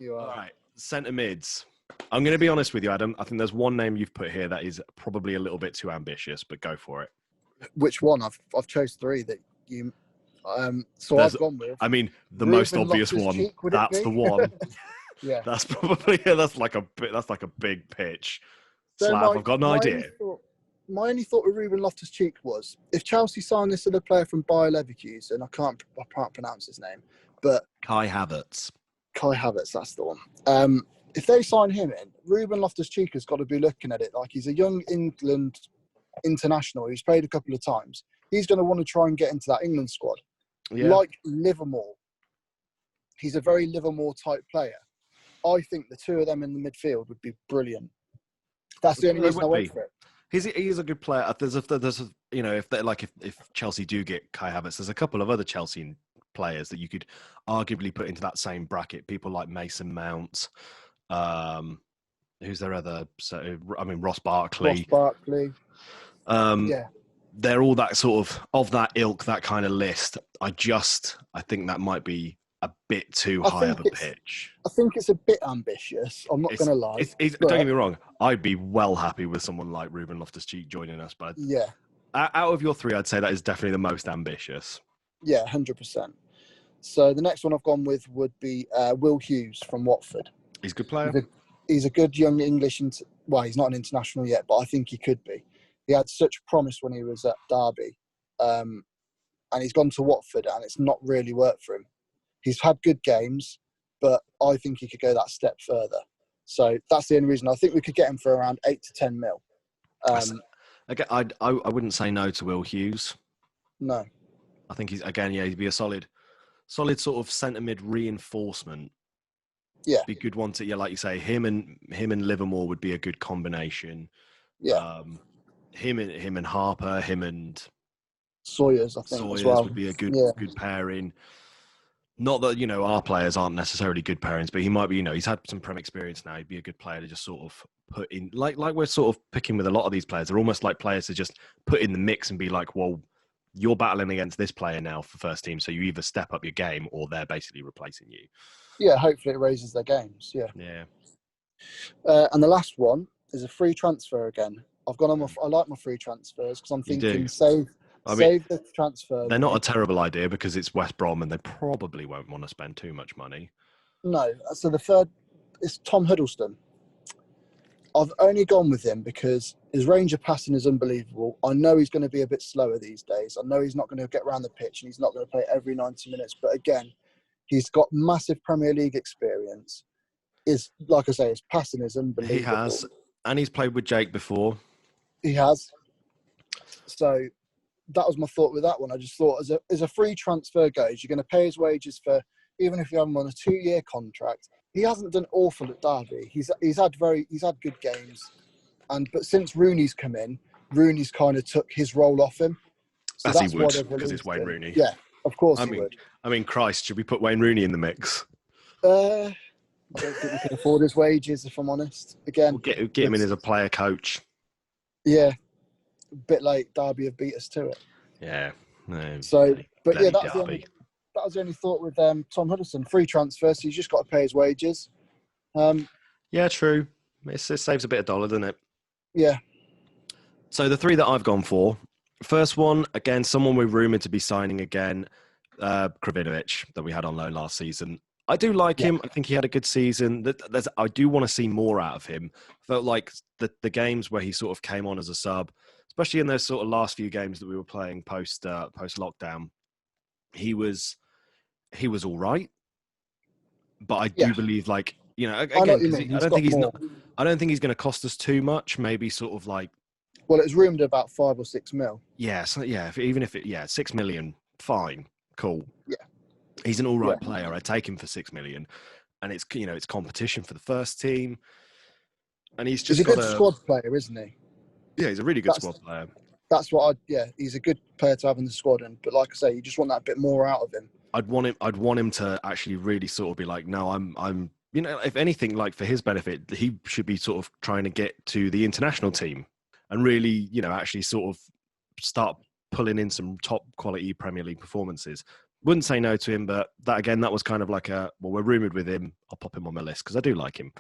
You All are. right, centre mids. I'm going to be honest with you, Adam. I think there's one name you've put here that is probably a little bit too ambitious, but go for it. Which one? I've chose three that you. So There's, I've gone with. I mean, the Ruben most obvious one. Loftus-Cheek, would it That's be? the one. Yeah. That's probably that's like a big pitch. So Slav, I've got an idea. My only thought with Ruben Loftus-Cheek was if Chelsea signed this other player from Bayer Leverkusen, I can't pronounce his name, but Kai Havertz. That's the one. If they sign him in, Ruben Loftus-Cheek has got to be looking at it like he's a young England international. He's played a couple of times. He's going to want to try and get into that England squad. Yeah. Like Livermore. He's a very Livermore type player. I think the two of them in the midfield would be brilliant. That's the only reason I went for it. He's a good player. If Chelsea do get Kai Havertz, there's a couple of other Chelsea players that you could arguably put into that same bracket. People like Mason Mount. Who's their other? So I mean, Ross Barkley. Yeah. They're all that sort of that ilk, that kind of list. I think that might be a bit too high of a pitch. I think it's a bit ambitious. I'm not going to lie. Don't get me wrong. I'd be well happy with someone like Ruben Loftus-Cheek joining us. But yeah, out of your three, I'd say that is definitely the most ambitious. Yeah, 100%. So the next one I've gone with would be Will Hughes from Watford. He's a good player. He's a good young English. He's not an international yet, but I think he could be. He had such promise when he was at Derby, and he's gone to Watford, and it's not really worked for him. He's had good games, but I think he could go that step further. So that's the only reason. I think we could get him for around 8 to 10 mil. I wouldn't say no to Will Hughes. No. I think he'd be a solid sort of centre mid reinforcement. Yeah. Be a good one to, like you say, him and Livermore would be a good combination. Yeah. Him and Harper, him and Sawyers, I think, as well. Would be a good pairing. Not that, our players aren't necessarily good pairings, but he might be, he's had some Prem experience now. He'd be a good player to just sort of put in, like we're sort of picking with a lot of these players. They're almost like players to just put in the mix and be like, well, you're battling against this player now for first team, so you either step up your game or they're basically replacing you. Yeah, hopefully it raises their games, yeah. Yeah. And the last one is a free transfer again. I like my free transfers because I'm thinking save the transfer. They're not a terrible idea because it's West Brom and they probably won't want to spend too much money. No. So the third is Tom Hiddleston. I've only gone with him because his range of passing is unbelievable. I know he's going to be a bit slower these days. I know he's not going to get around the pitch and he's not going to play every 90 minutes. But again, he's got massive Premier League experience. Like I say, his passing is unbelievable. He has. And he's played with Jake before. He has. So that was my thought with that one. I just thought as a free transfer goes, you're going to pay his wages for, even if you have him on a 2-year contract. He hasn't done awful at Derby. He's had good games, but since Rooney's come in, Rooney's kind of took his role off him. So as he would, because it's Wayne Rooney. Yeah, of course he would. I mean, Christ, should we put Wayne Rooney in the mix? I don't think we can afford his wages, if I'm honest. Again, we'll get him in as a player coach. Yeah, a bit like Derby have beat us to it. Yeah. No, but yeah, that was the only thought with Tom Hiddleston. Free transfer, so he's just got to pay his wages. Yeah, true. It saves a bit of dollar, doesn't it? Yeah. So the three that I've gone for, first one, again, someone we're rumoured to be signing again, Kravinovic, that we had on loan last season. I do like him. I think he had a good season. I do want to see more out of him. Felt like the games where he sort of came on as a sub, especially in those sort of last few games that we were playing post lockdown, he was all right. But I do believe, like, again, I don't think he's going to cost us too much. Maybe sort of like. Well, it's rumoured about 5 or 6 mil. Yeah, so even if 6 million, fine, cool. Yeah. He's an all right player. I'd take him for 6 million, and it's it's competition for the first team, and he's a good squad player, isn't he? Yeah, he's a really good squad player. That's what he's a good player to have in the squad, but like I say, you just want that bit more out of him. I'd want him to actually really sort of be like, no, I'm if anything, like for his benefit, he should be sort of trying to get to the international team and really, actually sort of start pulling in some top quality Premier League performances. wouldn't say no to him, but that was kind of like we're rumoured with him. I'll pop him on my list because I do like him.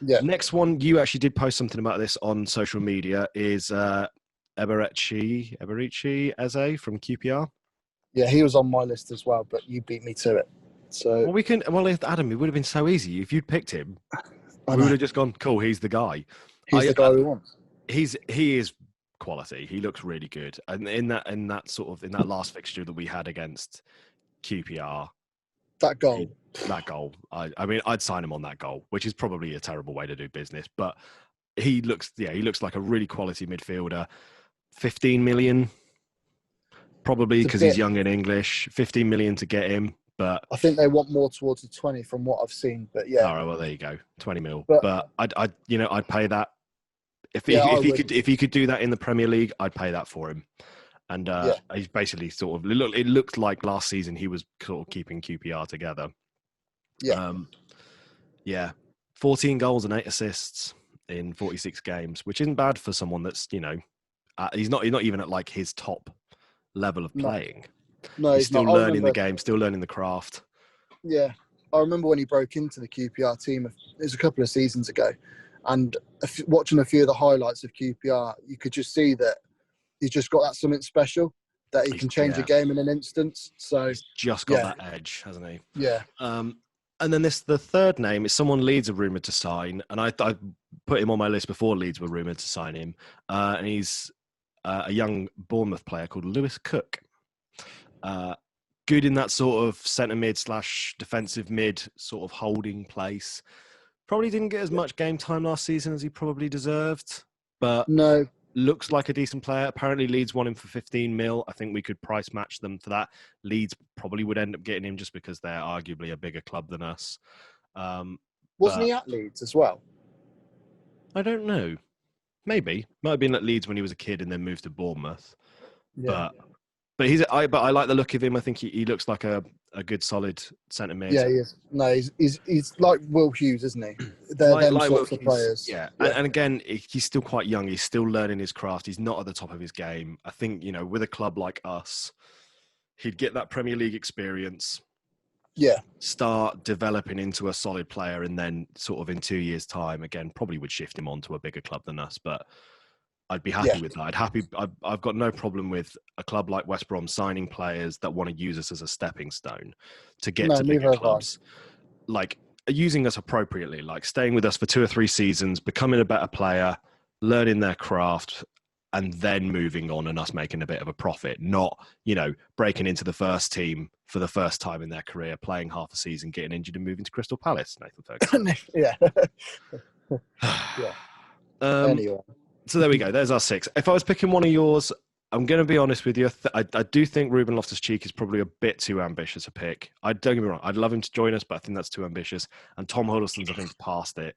Yeah. Next one, you actually did post something about this on social media, is Eberici Eze from QPR. Yeah, he was on my list as well, but you beat me to it. So Adam, it would have been so easy if you'd picked him. I We would know. have just gone, cool, he's the guy. He's the guy we want. He is quality. He looks really good. And in that last fixture that we had against QPR, That goal. I mean, I'd sign him on that goal, which is probably a terrible way to do business, but he looks like a really quality midfielder. 15 million, probably because he's young and English. 15 million to get him, but I think they want more towards the 20 from what I've seen. But yeah. All right, well there you go, 20 mil. But I'd pay that if he could do that in the Premier League. I'd pay that for him. And he's basically sort of it looked like last season he was sort of keeping QPR together. Yeah. 14 goals and 8 assists in 46 games, which isn't bad for someone that's he's not even at like his top level of playing. No, he's still learning the game, still learning the craft. Yeah, I remember when he broke into the QPR team. It was a couple of seasons ago, and watching a few of the highlights of QPR, you could just see that he's just got that something special that he can change a game in an instant. So he's just got that edge, hasn't he? Yeah. And then the third name is someone Leeds are rumoured to sign, and I put him on my list before Leeds were rumoured to sign him. And he's a young Bournemouth player called Lewis Cook. Good in that sort of centre mid / defensive mid sort of holding place. Probably didn't get as much game time last season as he probably deserved, but no, looks like a decent player. Apparently Leeds want him for 15 mil. I think we could price match them for that. Leeds probably would end up getting him just because they're arguably a bigger club than us. Wasn't he at Leeds as well? I don't know. Maybe. Might have been at Leeds when he was a kid and then moved to Bournemouth. Yeah. But I like the look of him. I think he looks like a good solid centre mid. Yeah, he is. No, he's like Will Hughes, isn't he? They're them sorts of players. Yeah. And again, he's still quite young. He's still learning his craft. He's not at the top of his game. I think, with a club like us, he'd get that Premier League experience. Yeah. Start developing into a solid player, and then sort of in 2 years' time, again, probably would shift him on to a bigger club than us. But I'd be happy with that. I've got no problem with a club like West Brom signing players that want to use us as a stepping stone to get to bigger clubs. Like using us appropriately, like staying with us for 2 or 3 seasons, becoming a better player, learning their craft, and then moving on and us making a bit of a profit. Not, breaking into the first team for the first time in their career, playing half a season, getting injured and moving to Crystal Palace, Nathan Ferguson. Yeah. Anyway. So there we go. There's our 6. If I was picking one of yours, I'm going to be honest with you. I do think Ruben Loftus-Cheek is probably a bit too ambitious a pick. Don't get me wrong. I'd love him to join us, but I think that's too ambitious. And Tom Huddleston's, I think, past it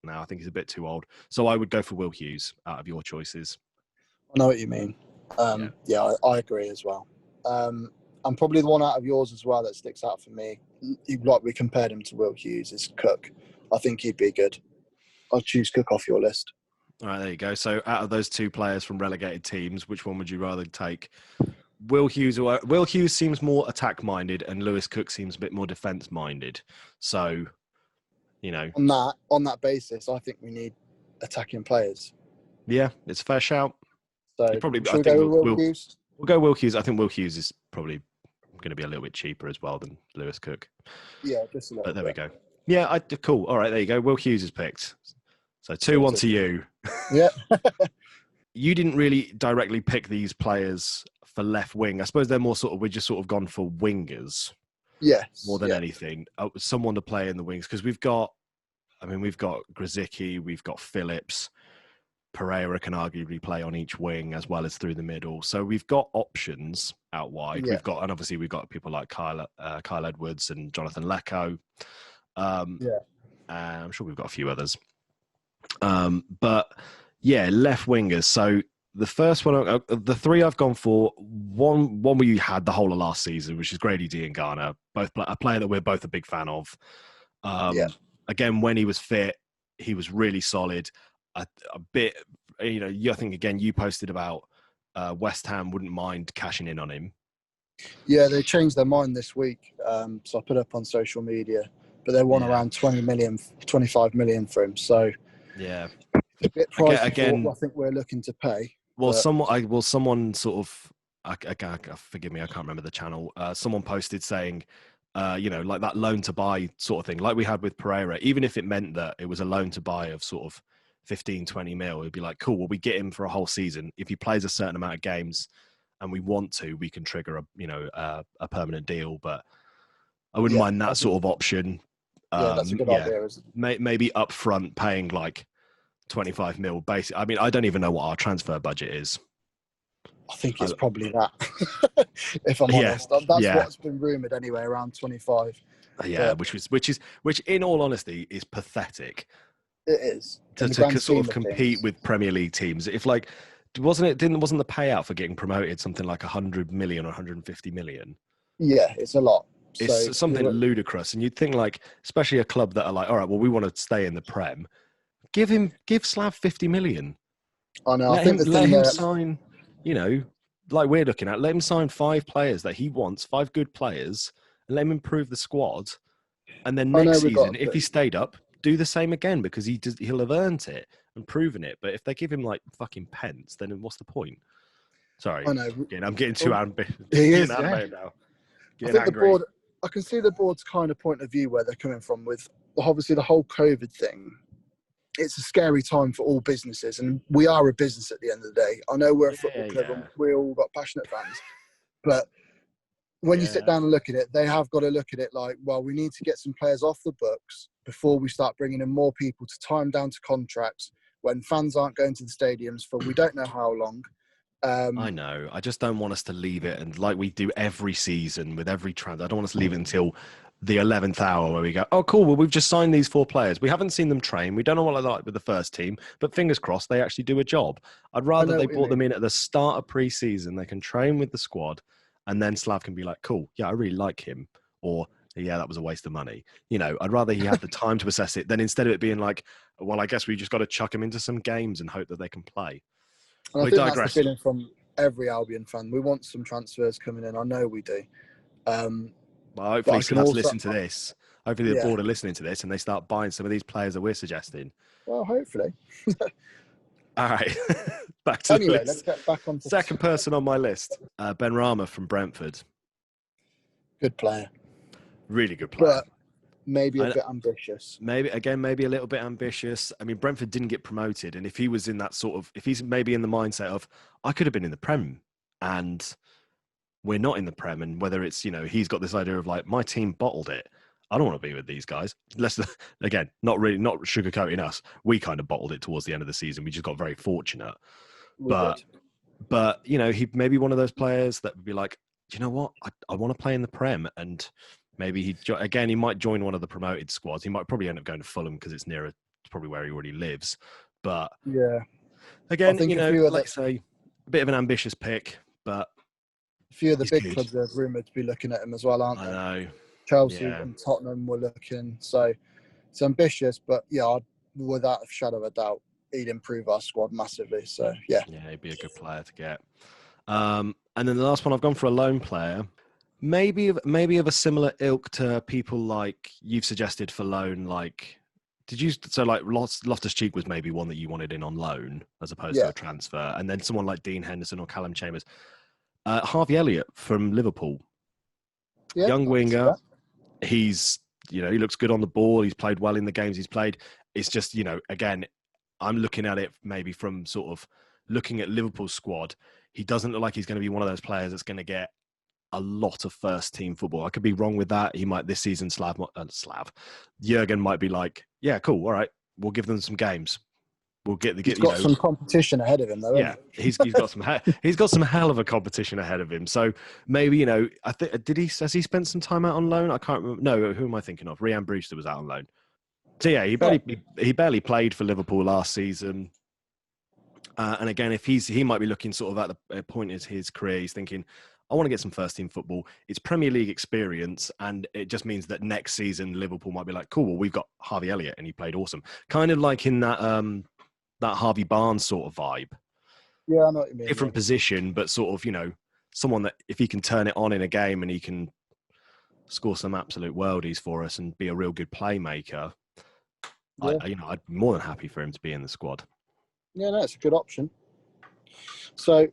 now. I think he's a bit too old. So I would go for Will Hughes out of your choices. I know what you mean. I agree as well. And probably the one out of yours as well that sticks out for me, like we compared him to Will Hughes, is Cook. I think he'd be good. I'll choose Cook off your list. All right, there you go. So out of those 2 players from relegated teams, which one would you rather take? Will Hughes seems more attack-minded and Lewis Cook seems a bit more defence-minded. So, On that basis, I think we need attacking players. Yeah, it's a fair shout. So we'll go with Will Hughes? We'll go Will Hughes. I think Will Hughes is probably going to be a little bit cheaper as well than Lewis Cook. Yeah, just a little bit. But there we go. Yeah, cool. All right, there you go. Will Hughes is picked. So 2-1 to you. Yeah. You didn't really directly pick these players for left wing. I suppose they're more we're just sort of gone for wingers. Yes. More than anything. Someone to play in the wings. Because we've got Grzycki, we've got Phillips. Pereira can arguably play on each wing as well as through the middle. So we've got options out wide. Yeah. Obviously we've got people like Kyle Edwards and Jonathan Lecco. And I'm sure we've got a few others. But yeah, left wingers. So the first one, the 3 I've gone for, one we had the whole of last season, which is Grady Diangana, both a player that we're both a big fan of. Again, when he was fit, he was really solid. A bit, I think again you posted about West Ham wouldn't mind cashing in on him. Yeah, they changed their mind this week. So I put up on social media, but they want around 20 million, 25 million for him. So Yeah. a bit pricey Again, for what I think we're looking to pay. well, But someone sort of, forgive me, I can't remember the channel. Someone posted saying, like that loan to buy sort of thing, like we had with Pereira, even if it meant that it was a loan to buy of sort of 15, 20 mil, it'd be like, cool, well, we get him for a whole season. If he plays a certain amount of games and we want to, we can trigger a permanent deal. But I wouldn't yeah, mind that sort of option. yeah, that's a good idea. Isn't it? Maybe upfront paying like 25 mil basic. I mean, I don't even know what our transfer budget is. I think it's probably that. If I'm Yeah, honest, that's yeah, what's been rumored anyway, around 25. yeah. But Which, in all honesty, is pathetic it is in the to grand sort scheme of of compete things. with Premier League teams. If like, wasn't the payout for getting promoted something like 100 million or 150 million? Yeah, it's a lot. So It's something ludicrous, and you'd think like, especially a club that are like, all right, well, we want to stay in the Prem. Give Slav 50 million. I know. I think the thing Let him that sign, like we're looking at, let him sign 5 players that he wants, 5 good players, and let him improve the squad. And then I know next we've got season, if he stayed up, do the same again because he'll have earned it and proven it. But if they give him like fucking pence, then what's the point? Sorry, I know. I'm getting too ambitious. He Getting is, yeah. animated now. I Getting think the angry. board. I can see the board's kind of point of view where they're coming from with obviously the whole COVID thing. It's a scary time for all businesses, and we are a business at the end of the day. I know we're a football club and we all got passionate fans, but when you sit down and look at it, they have got to look at it like, well, we need to get some players off the books before we start bringing in more people to tie them down to contracts when fans aren't going to the stadiums for we don't know how long. I know. I just don't want us to leave it, and like we do every season with every transfer, I don't want us to leave it until the 11th hour where we go, oh, cool, well, we've just signed these 4 players. We haven't seen them train. We don't know what they're like with the first team, but fingers crossed they actually do a job. I'd I rather know they what you brought them mean. in at the start of pre-season. They can train with the squad, and then Slav can be like, cool, yeah, I really like him, or yeah, that was a waste of money. I'd rather he had the time to assess it than instead of it being like, well, I guess we just got to chuck him into some games and hope that they can play. And I We think that's the digress. feeling from every Albion fan. We want some transfers coming in. I know we do. Well, hopefully Slavs also, listen to this. Hopefully the board are listening to this and they start buying some of these players that we're suggesting. well, hopefully. All right, back to the Anyway, list. let's get back on to Second person on my list, Ben Rama from Brentford. good player, Really good player. but maybe a bit ambitious. Maybe a little bit ambitious. I mean, Brentford didn't get promoted, and if he was in that sort of, if he's maybe in the mindset of, I could have been in the Prem, and we're not in the Prem, and whether it's he's got this idea of like my team bottled it. I don't want to be with these guys. Again, not sugarcoating us. We kind of bottled it towards the end of the season. We just got very fortunate. But he may be one of those players that would be like, you know what? I want to play in the Prem, and maybe he might join one of the promoted squads. He might probably end up going to Fulham because it's nearer, it's probably where he already lives. But Yeah, again, I think like say, a bit of an ambitious pick, but a few of the he's big good. clubs are rumoured to be looking at him as well, aren't they? I know. Chelsea Yeah. and Tottenham were looking. So it's ambitious, but yeah, without a shadow of a doubt, he'd improve our squad massively. So yeah. Yeah, he'd be a good player to get. And then the last one, I've gone for a lone player. Maybe of a similar ilk to people like you've suggested for loan. Like, like Loftus-Cheek was maybe one that you wanted in on loan as opposed to a transfer, and then someone like Dean Henderson or Callum Chambers. Harvey Elliott from Liverpool, young winger. He's he looks good on the ball. He's played well in the games he's played. It's just again, I'm looking at it maybe from sort of looking at Liverpool's squad. He doesn't look like he's going to be one of those players that's going to get a lot of first team football. I could be wrong with that. He might this season. Jurgen might be like, yeah, cool, all right, we'll give them some games. We'll get He's got some competition ahead of him, though. Yeah, he's got some hell of a competition ahead of him. So maybe I think has he spent some time out on loan? I can't remember. No, who am I thinking of? Rhian Brewster was out on loan. So yeah, he barely played for Liverpool last season. And again, if he might be looking sort of at the point in his career, he's thinking, I want to get some first team football. It's Premier League experience, and it just means that next season Liverpool might be like, cool, well, we've got Harvey Elliott and he played awesome. Kind of like in that Harvey Barnes sort of vibe. Yeah, I know what you mean. Different position, but sort of, someone that if he can turn it on in a game and he can score some absolute worldies for us and be a real good playmaker, Yeah. I'd be more than happy for him to be in the squad. Yeah, no, it's a good option. So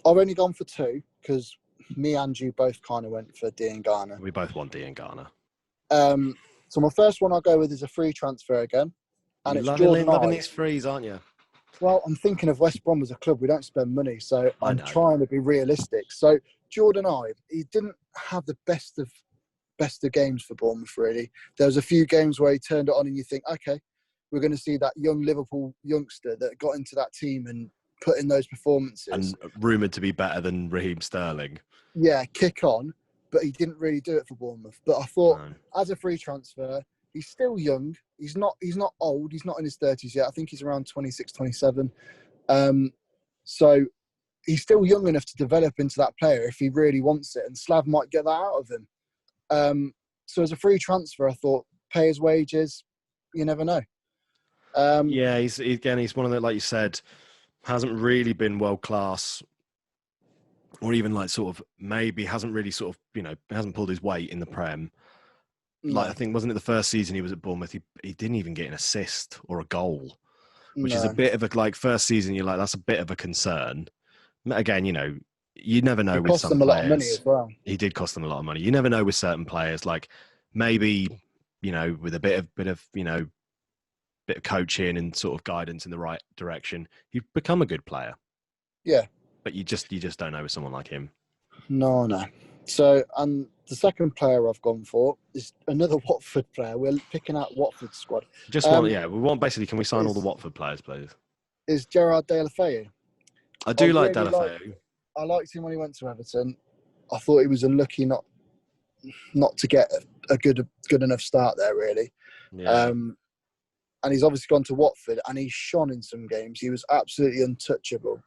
I've only gone for 2 because me and you both kind of went for Dean Garner. We both want Dean Garner. So my first one I'll go with is a free transfer again. And You're it's Jordan loving Ibe. these frees, aren't you? Well, I'm thinking of West Brom as a club. We don't spend money, so I I'm know. trying to be realistic. So Jordan Ibe, he didn't have the best of games for Bournemouth, really. There was a few games where he turned it on and you think, okay, we're going to see that young Liverpool youngster that got into that team and put in those performances. And rumoured to be better than Raheem Sterling. Yeah, kick on, but he didn't really do it for Bournemouth. But I thought, as a free transfer, he's still young. He's not old. He's not in his 30s yet. I think he's around 26, 27. So he's still young enough to develop into that player if he really wants it. And Slav might get that out of him. So as a free transfer, I thought, pay his wages. You never know. Yeah, he's one of the, like you said, hasn't really been world class, or even like sort of maybe hasn't really sort of hasn't pulled his weight in the Prem. No. Like I think wasn't it the first season he was at Bournemouth? He didn't even get an assist or a goal, which is a bit of a first season. You're like that's a bit of a concern. Again, you never know with some players. It cost them a lot of money as well. He did cost them a lot of money. You never know with certain players. Like maybe with a bit of coaching and sort of guidance in the right direction, he'd become a good player. Yeah. But you just don't know with someone like him. No. So, and the second player I've gone for is another Watford player. We're picking out Watford's squad. We want basically, can we sign all the Watford players, please? Is Gerard Deulofeu. I do like Deulofeu. I liked him when he went to Everton. I thought he was unlucky not to get a good enough start there, really. Yeah. And he's obviously gone to Watford and he's shone in some games. He was absolutely untouchable.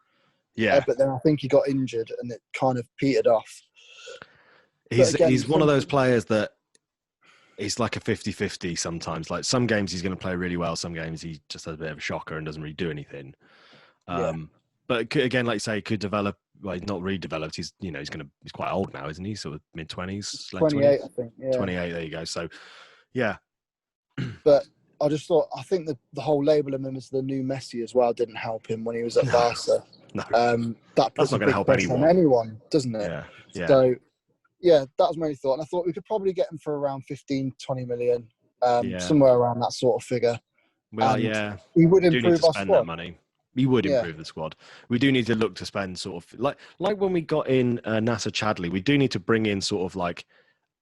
Yeah. But then I think he got injured and it kind of petered off. He's one of those players that he's like a 50-50 sometimes. Like some games he's going to play really well. Some games he just has a bit of a shocker and doesn't really do anything. But again, like you say, he could develop. Well, he's not really developed. He's quite old now, isn't he? Sort of mid-20s. 28, I think. Yeah. 28, there you go. So, yeah. But I just thought, I think the whole label of him as the new Messi as well didn't help him when he was at Barca. No. That puts not going to help anyone, doesn't it? Yeah. So, yeah, that was my only thought. And I thought we could probably get him for around 15, 20 million, somewhere around that sort of figure. Well, and he would improve our squad. That money. We would improve the squad. We do need to look to spend sort of like when we got in Nasser Chadli, we do need to bring in sort of like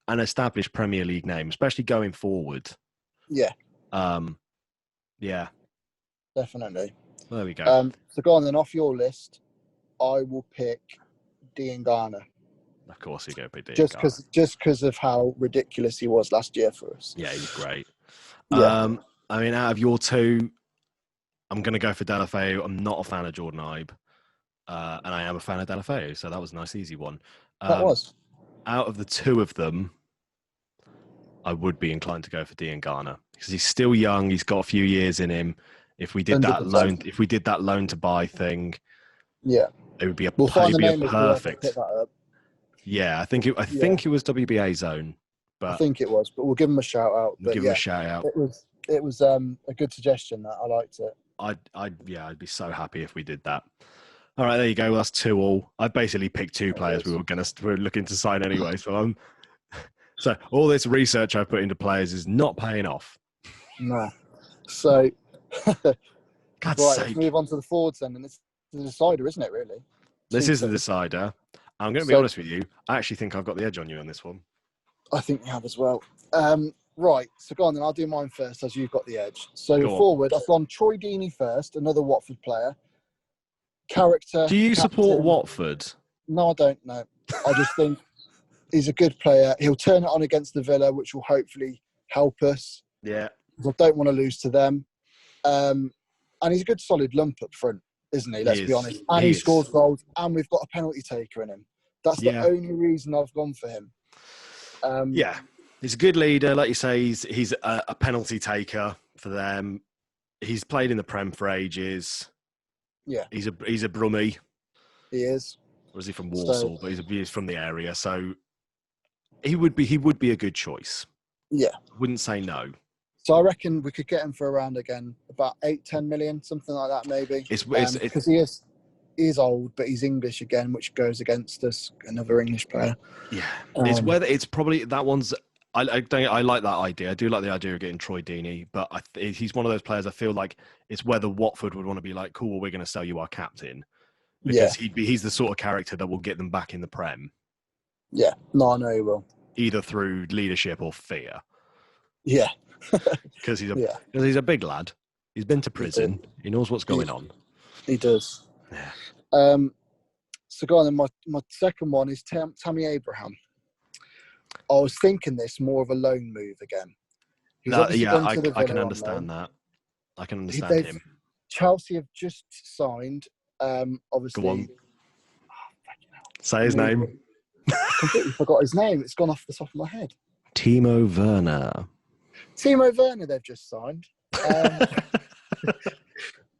an established Premier League name, especially going forward. Yeah. Yeah. Definitely. There we go. So go on then, off your list, I will pick Dean Garner. Of course you go pick Dean Garner. Just because of how ridiculous he was last year for us. Yeah, he's great. Yeah. I mean, out of your two, I'm going to go for Deulofeu. I'm not a fan of Jordan Ibe. And I am a fan of Deulofeu, so that was a nice, easy one. That was. Out of the two of them, I would be inclined to go for Dean Garner because he's still young. He's got a few years in him. If we did 100%. that loan to buy thing, it would be perfect. Yeah, I think it was WBA zone, but I think it was. But we'll give him a shout out. Give him a shout out. It was a good suggestion. That I liked it. I'd be so happy if we did that. All right, there you go. Well, that's 2-2. I basically picked two players we were looking to sign anyway. So all this research I put into players is not paying off. No. So, God's right, sake. let's move on to the forwards then, and it's the decider, isn't it? Really. This is the decider. I'm going to be honest with you. I actually think I've got the edge on you on this one. I think you have as well. Right, so go on then. I'll do mine first, as you've got the edge. So forward, I've gone Troy Deeney first, another Watford player. Character. Do you support Watford? No, I don't. No, I just think he's a good player. He'll turn it on against the Villa, which will hopefully help us. Yeah. I don't want to lose to them. And he's a good, solid lump up front, isn't he? Let's be honest. And he scores goals, and we've got a penalty taker in him. That's the only reason I've gone for him. He's a good leader, like you say. He's a penalty taker for them. He's played in the Prem for ages. Yeah, he's a Brummie. He is. Or is he from So Warsaw? But he's from the area, so he would be a good choice. yeah. Wouldn't say no. So I reckon we could get him for around again about 8-10 million, something like that, maybe. Because he is old, but he's English again, which goes against us. Another English player. Yeah, it's probably that one's. I like that idea. I do like the idea of getting Troy Deeney, but he's one of those players. I feel like it's whether Watford would want to be like, cool, we're going to sell you our captain, because he's the sort of character that will get them back in the Prem. Yeah, no, I know he will. Either through leadership or fear. Yeah, because he's a big lad. He's been to prison. He knows what's going on. He does. Yeah. So go on then. My second one is Tammy Abraham. I was thinking this more of a loan move again. I can understand that. I can understand him. Chelsea have just signed. Obviously. Go on. Say his name. I completely forgot his name. It's gone off the top of my head. Timo Werner. They've just signed.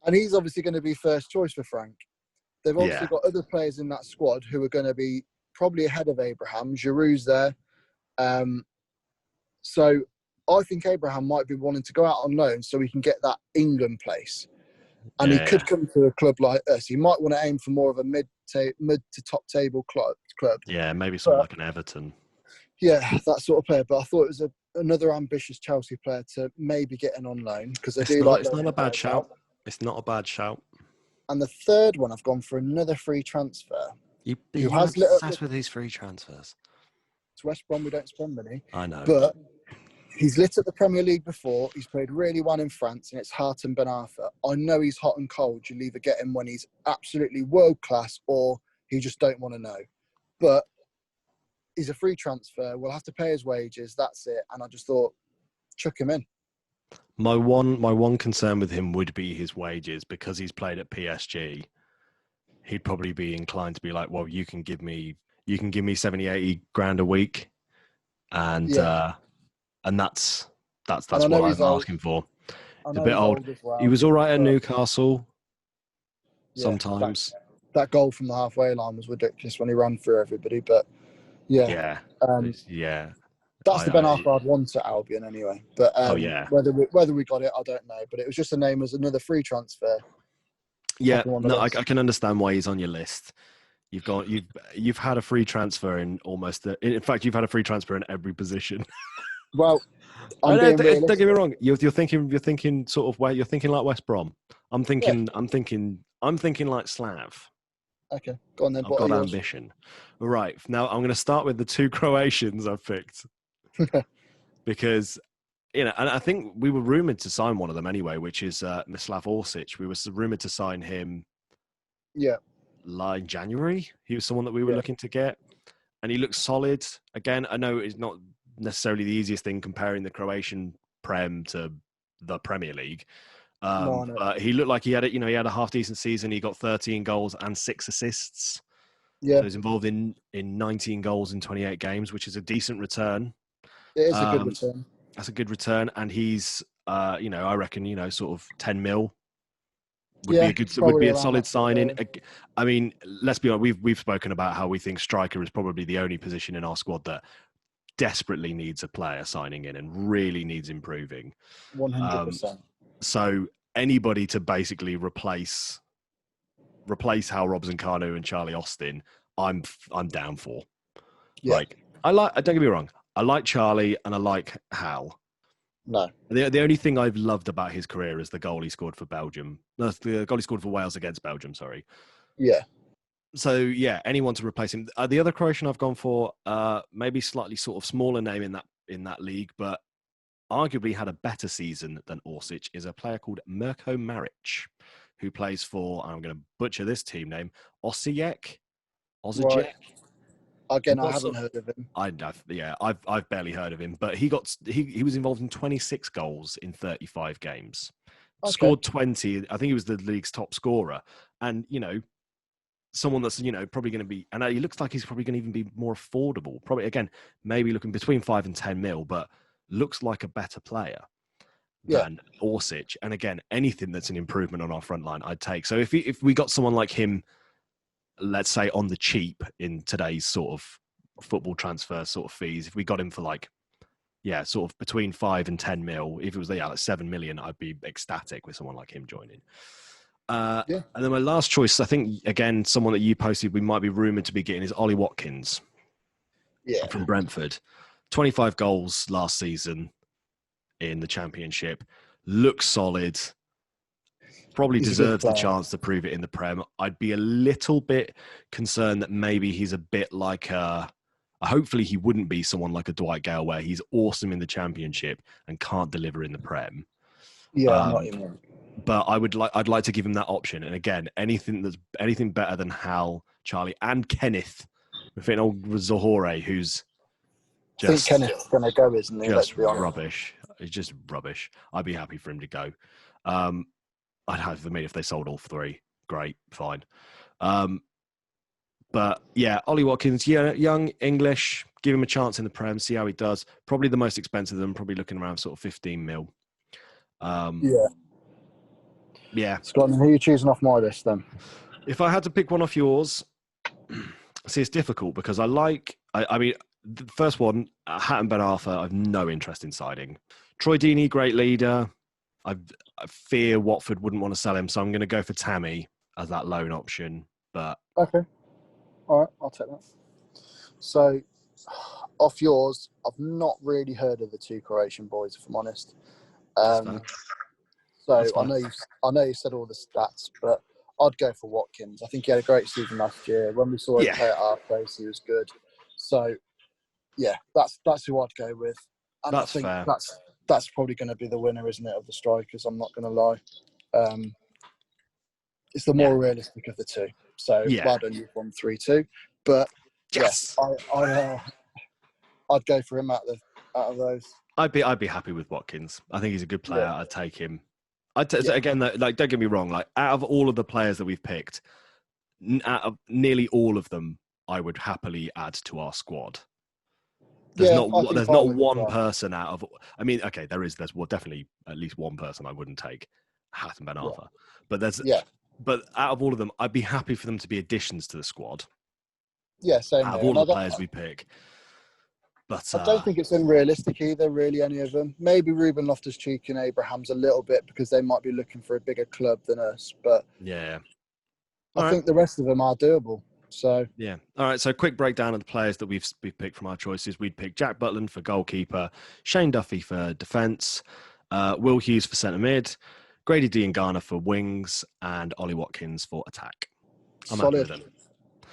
And he's obviously going to be first choice for Frank. They've obviously got other players in that squad who are going to be probably ahead of Abraham. Giroud's there. So I think Abraham might be wanting to go out on loan so he can get that England place. And he could come to a club like us. He might want to aim for more of a mid to top table club. Yeah, maybe something like an Everton. Yeah, that sort of player. But I thought it was another ambitious Chelsea player to maybe get in on loan because I do like. It's not a bad shout. It's not a bad shout. And the third one, I've gone for another free transfer. You're obsessed with these free transfers. It's West Brom. We don't spend money. I know, but he's lit at the Premier League before. He's played really well in France, and it's Harton Ben Arfa. I know he's hot and cold. You'll either get him when he's absolutely world class, or you just don't want to know. But he's a free transfer. We'll have to pay his wages. That's it. And I just thought, chuck him in. My one concern with him would be his wages, because he's played at PSG. He'd probably be inclined to be like, well, you can give me 70, 80 grand a week, and that's what I'm asking for. He's a bit old. Well. He was all right at Newcastle. Sometimes that goal from the halfway line was ridiculous when he ran through everybody. But that's the Ben Arfa I'd want at Albion anyway. But whether we got it, I don't know. But it was just a name as another free transfer. Yeah, no, I can understand why he's on your list. You've had a free transfer in in fact, you've had a free transfer in every position. Well, don't get me wrong. You're thinking sort of where you're thinking like West Brom. I'm thinking like Slav. Okay, go on then. I've got ambition. Right, now I'm going to start with the two Croatians I've picked. Because, and I think we were rumoured to sign one of them anyway, which is Mislav Orsic. We were rumoured to sign him in January. He was someone that we were looking to get. And he looks solid. Again, I know it's not necessarily the easiest thing comparing the Croatian Prem to the Premier League. But he looked like he had a half decent season. He got 13 goals and 6 assists. Yeah, so he's involved in 19 goals in 28 games, which is a decent return. It is a good return. That's a good return, and he's, I reckon, sort of 10 mil would be a solid signing. I mean, let's be honest. We've spoken about how we think striker is probably the only position in our squad that desperately needs a player signing in and really needs improving. 100%. So anybody to basically replace Hal Robson-Kanu and Charlie Austin, I'm down for. Yeah. Don't get me wrong, I like Charlie and I like Hal. No. The only thing I've loved about his career is the goal he scored for Belgium. No, the goal he scored for Wales against Belgium, sorry. Yeah. So, anyone to replace him. The other Croatian I've gone for, maybe slightly sort of smaller name in that league, but arguably had a better season than Orsic, is a player called Mirko Maric, who plays for, I'm going to butcher this team name, Osijek. Right. Again, I haven't heard of him. I've barely heard of him, but he was involved in 26 goals in 35 games. Okay. Scored 20. I think he was the league's top scorer. And, someone that's, probably going to be, and he looks like he's probably going to even be more affordable. Probably, again, maybe looking between 5 and 10 mil, but looks like a better player than Orsic. And again, anything that's an improvement on our front line, I'd take. So if we got someone like him, let's say on the cheap in today's sort of football transfer sort of fees, if we got him for like, yeah, sort of between 5 and 10 mil, if it was like 7 million, I'd be ecstatic with someone like him joining. And then my last choice, I think, again, someone that you posted, we might be rumoured to be getting is Ollie Watkins from Brentford. 25 goals last season in the Championship. Looks solid. Probably deserves the chance to prove it in the Prem. I'd be a little bit concerned that maybe he's a bit like hopefully he wouldn't be someone like a Dwight Gale where he's awesome in the Championship and can't deliver in the Prem. Yeah, not even. But I'd like to give him that option. And again, anything better than Hal, Charlie, and Kenneth within old Zohore, who's just, I think Kenneth's going to go, isn't he? Just rubbish. It's just rubbish. I'd be happy for him to go. I'd have for me if they sold all three. Great, fine. But yeah, Ollie Watkins, young English, give him a chance in the Prem, see how he does. Probably the most expensive of them, probably looking around sort of 15 mil. Yeah. Scott, who are you choosing off my list then? If I had to pick one off yours, see, it's difficult because I mean, the first one, Hatton Ben Arthur, I've no interest in signing. Troy Deeney, great leader. I fear Watford wouldn't want to sell him, so I'm going to go for Tammy as that loan option. But okay. All right, I'll take that. So, off yours, I've not really heard of the two Croatian boys, if I'm honest. So I know you said all the stats, but I'd go for Watkins. I think he had a great season last year. When we saw him play at our place, he was good. So, yeah, that's who I'd go with. And that's I think fair. That's probably going to be the winner, isn't it, of the strikers? I'm not going to lie. It's the more realistic of the two. So, well done, you've won 3-2. But yes, I'd go for him out of those. I'd be happy with Watkins. I think he's a good player. I'd take him. Again, like, don't get me wrong. Like, out of all of the players that we've picked, out of nearly all of them, I would happily add to our squad. There's not one person out of. I mean, okay, there's definitely at least one person I wouldn't take, Hatton Ben Arthur. But But out of all of them, I'd be happy for them to be additions to the squad. Yeah, same. Out of all the players we pick. But I don't think it's unrealistic either, really, any of them. Maybe Ruben Loftus-Cheek and Abraham's a little bit because they might be looking for a bigger club than us. But yeah, I think the rest of them are doable. So yeah. All right. So quick breakdown of the players that we've picked from our choices. We'd pick Jack Butland for goalkeeper, Shane Duffy for defence, Will Hughes for centre mid, Grady Diangana for wings, and Ollie Watkins for attack. I'm happy with them.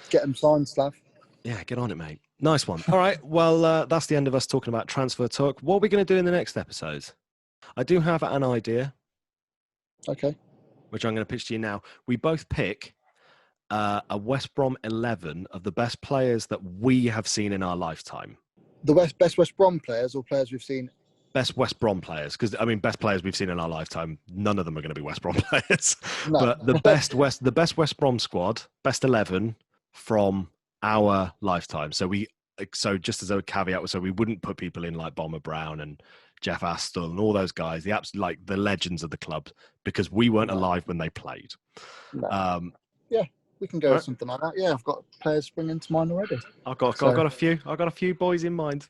Get them signed, Slav. Yeah, get on it, mate. Nice one. All right. Well, that's the end of us talking about transfer talk. What are we going to do in the next episode? I do have an idea. Okay. Which I'm going to pitch to you now. We both pick a West Brom 11 of the best players that we have seen in our lifetime. The best West Brom players or players we've seen? Best West Brom players. Because, I mean, best players we've seen in our lifetime, none of them are going to be West Brom players. No. But the best West Brom squad, best 11 from our lifetime. So just as a caveat, so we wouldn't put people in like Bomber Brown and Jeff Astle and all those guys, the legends of the club, because we weren't alive when they played. No. Yeah, we can go with something like that. Yeah, I've got players springing to mind already. I've got a few boys in mind.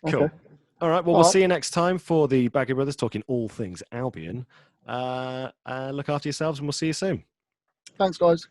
Cool. Okay. All right. Well, we'll see you next time for the Baggie Brothers talking all things Albion. Look after yourselves, and we'll see you soon. Thanks, guys.